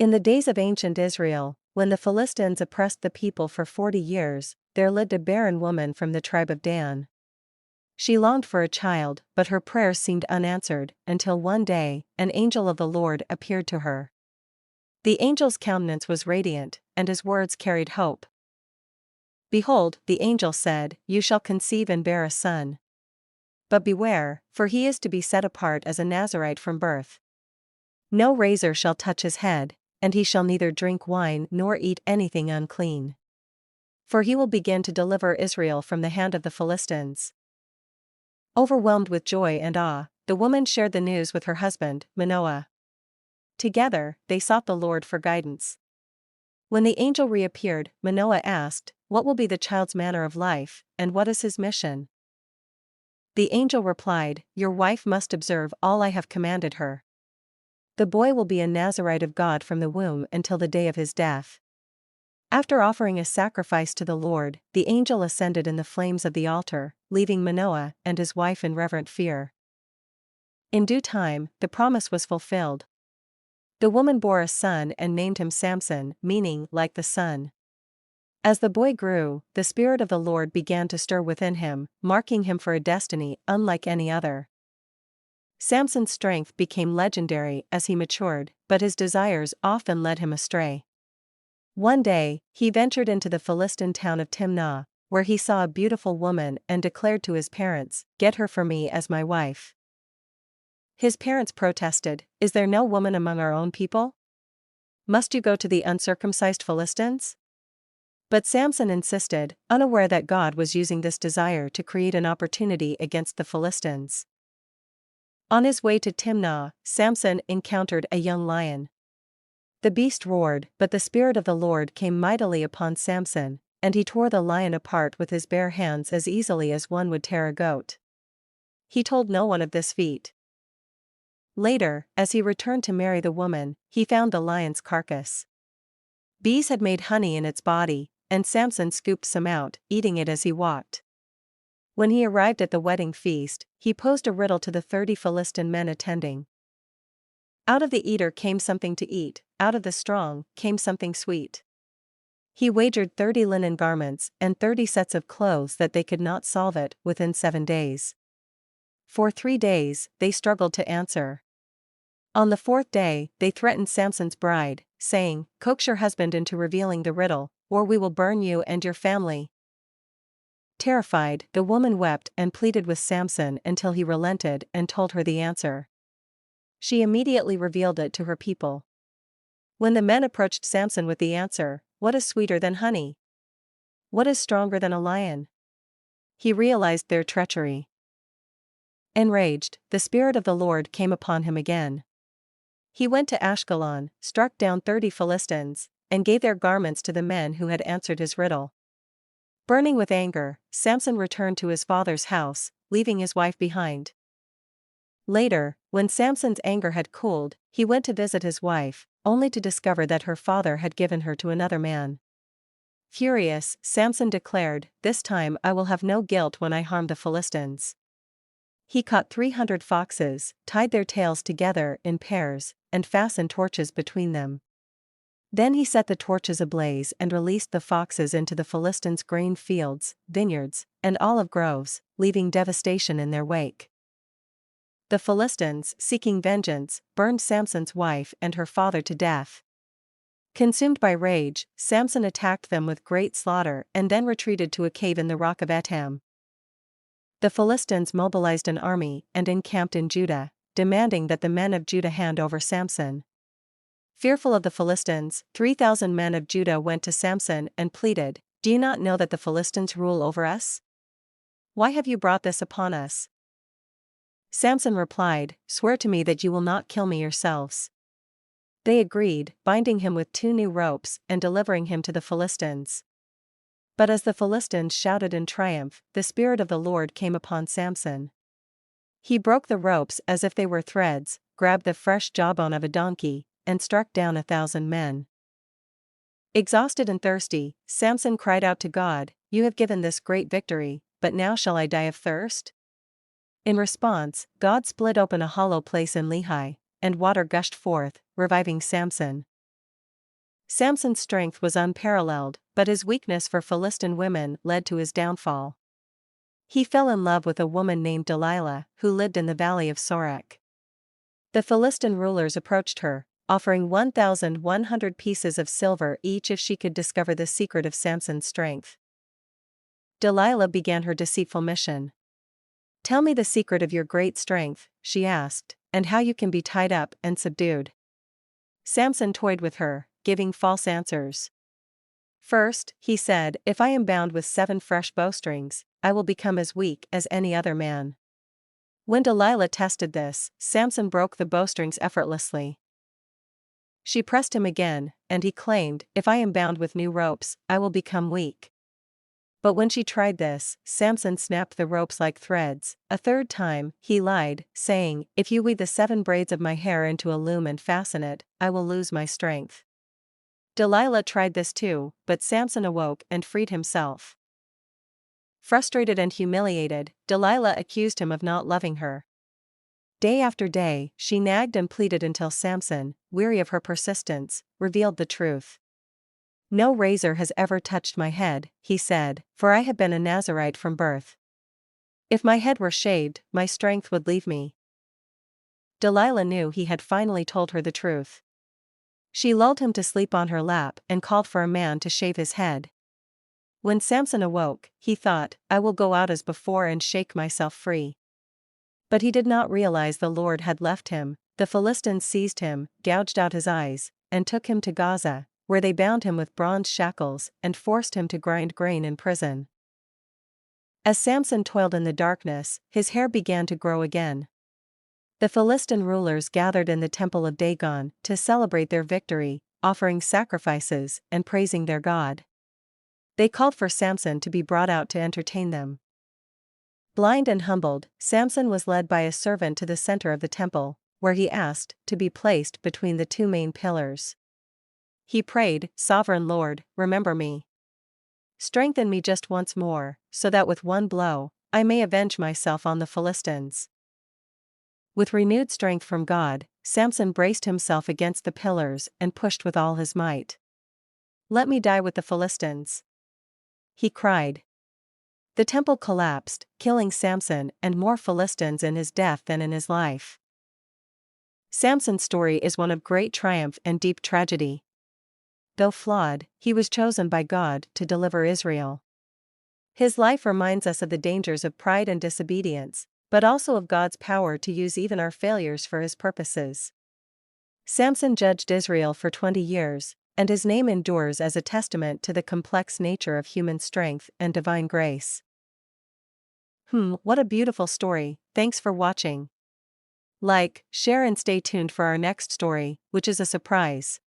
In the days of ancient Israel, when the Philistines oppressed the people for 40 years, there lived a barren woman from the tribe of Dan. She longed for a child, but her prayers seemed unanswered, until one day, an angel of the Lord appeared to her. The angel's countenance was radiant, and his words carried hope. "Behold," the angel said, "you shall conceive and bear a son. But beware, for he is to be set apart as a Nazirite from birth. No razor shall touch his head, and he shall neither drink wine nor eat anything unclean. For he will begin to deliver Israel from the hand of the Philistines." Overwhelmed with joy and awe, the woman shared the news with her husband, Manoah. Together, they sought the Lord for guidance. When the angel reappeared, Manoah asked, "What will be the child's manner of life, and what is his mission?" The angel replied, "Your wife must observe all I have commanded her. The boy will be a Nazirite of God from the womb until the day of his death." After offering a sacrifice to the Lord, the angel ascended in the flames of the altar, leaving Manoah and his wife in reverent fear. In due time, the promise was fulfilled. The woman bore a son and named him Samson, meaning, like the sun. As the boy grew, the Spirit of the Lord began to stir within him, marking him for a destiny unlike any other. Samson's strength became legendary as he matured, but his desires often led him astray. One day, he ventured into the Philistine town of Timnah, where he saw a beautiful woman and declared to his parents, "Get her for me as my wife." His parents protested, "Is there no woman among our own people? Must you go to the uncircumcised Philistines?" But Samson insisted, unaware that God was using this desire to create an opportunity against the Philistines. On his way to Timnah, Samson encountered a young lion. The beast roared, but the Spirit of the Lord came mightily upon Samson, and he tore the lion apart with his bare hands as easily as one would tear a goat. He told no one of this feat. Later, as he returned to marry the woman, he found the lion's carcass. Bees had made honey in its body, and Samson scooped some out, eating it as he walked. When he arrived at the wedding feast, he posed a riddle to the 30 Philistine men attending. Out of the eater came something to eat, out of the strong came something sweet. He wagered 30 linen garments and 30 sets of clothes that they could not solve it within 7 days. For 3 days, they struggled to answer. On the 4th day, they threatened Samson's bride, saying, "Coax your husband into revealing the riddle, or we will burn you and your family." Terrified, the woman wept and pleaded with Samson until he relented and told her the answer. She immediately revealed it to her people. When the men approached Samson with the answer, "What is sweeter than honey? What is stronger than a lion?" he realized their treachery. Enraged, the Spirit of the Lord came upon him again. He went to Ashkelon, struck down 30 Philistines, and gave their garments to the men who had answered his riddle. Burning with anger, Samson returned to his father's house, leaving his wife behind. Later, when Samson's anger had cooled, he went to visit his wife, only to discover that her father had given her to another man. Furious, Samson declared, "This time I will have no guilt when I harm the Philistines." He caught 300 foxes, tied their tails together in pairs, and fastened torches between them. Then he set the torches ablaze and released the foxes into the Philistines' grain fields, vineyards, and olive groves, leaving devastation in their wake. The Philistines, seeking vengeance, burned Samson's wife and her father to death. Consumed by rage, Samson attacked them with great slaughter and then retreated to a cave in the rock of Etam. The Philistines mobilized an army and encamped in Judah, demanding that the men of Judah hand over Samson. Fearful of the Philistines, 3,000 men of Judah went to Samson and pleaded, "Do you not know that the Philistines rule over us? Why have you brought this upon us?" Samson replied, "Swear to me that you will not kill me yourselves." They agreed, binding him with 2 new ropes and delivering him to the Philistines. But as the Philistines shouted in triumph, the Spirit of the Lord came upon Samson. He broke the ropes as if they were threads, grabbed the fresh jawbone of a donkey, and struck down 1,000 men. Exhausted and thirsty, Samson cried out to God, "You have given this great victory, but now shall I die of thirst?" In response, God split open a hollow place in Lehi, and water gushed forth, reviving Samson. Samson's strength was unparalleled, but his weakness for Philistine women led to his downfall. He fell in love with a woman named Delilah, who lived in the valley of Sorek. The Philistine rulers approached her, offering 1,100 pieces of silver each if she could discover the secret of Samson's strength. Delilah began her deceitful mission. "Tell me the secret of your great strength," she asked, "and how you can be tied up and subdued." Samson toyed with her, giving false answers. "First," he said, "if I am bound with 7 fresh bowstrings, I will become as weak as any other man." When Delilah tested this, Samson broke the bowstrings effortlessly. She pressed him again, and he claimed, "If I am bound with new ropes, I will become weak." But when she tried this, Samson snapped the ropes like threads. A third time, he lied, saying, "If you weave the 7 braids of my hair into a loom and fasten it, I will lose my strength." Delilah tried this too, but Samson awoke and freed himself. Frustrated and humiliated, Delilah accused him of not loving her. Day after day, she nagged and pleaded until Samson, weary of her persistence, revealed the truth. "No razor has ever touched my head," he said, "for I have been a Nazirite from birth. If my head were shaved, my strength would leave me." Delilah knew he had finally told her the truth. She lulled him to sleep on her lap and called for a man to shave his head. When Samson awoke, he thought, "I will go out as before and shake myself free." But he did not realize the Lord had left him. The Philistines seized him, gouged out his eyes, and took him to Gaza, where they bound him with bronze shackles and forced him to grind grain in prison. As Samson toiled in the darkness, his hair began to grow again. The Philistine rulers gathered in the temple of Dagon to celebrate their victory, offering sacrifices and praising their God. They called for Samson to be brought out to entertain them. Blind and humbled, Samson was led by a servant to the center of the temple, where he asked to be placed between the 2 main pillars. He prayed, "Sovereign Lord, remember me. Strengthen me just once more, so that with one blow, I may avenge myself on the Philistines." With renewed strength from God, Samson braced himself against the pillars and pushed with all his might. "Let me die with the Philistines," he cried. The temple collapsed, killing Samson and more Philistines in his death than in his life. Samson's story is one of great triumph and deep tragedy. Though flawed, he was chosen by God to deliver Israel. His life reminds us of the dangers of pride and disobedience, but also of God's power to use even our failures for His purposes. Samson judged Israel for 20 years, and his name endures as a testament to the complex nature of human strength and divine grace. What a beautiful story. Thanks for watching. Like, share and stay tuned for our next story, which is a surprise.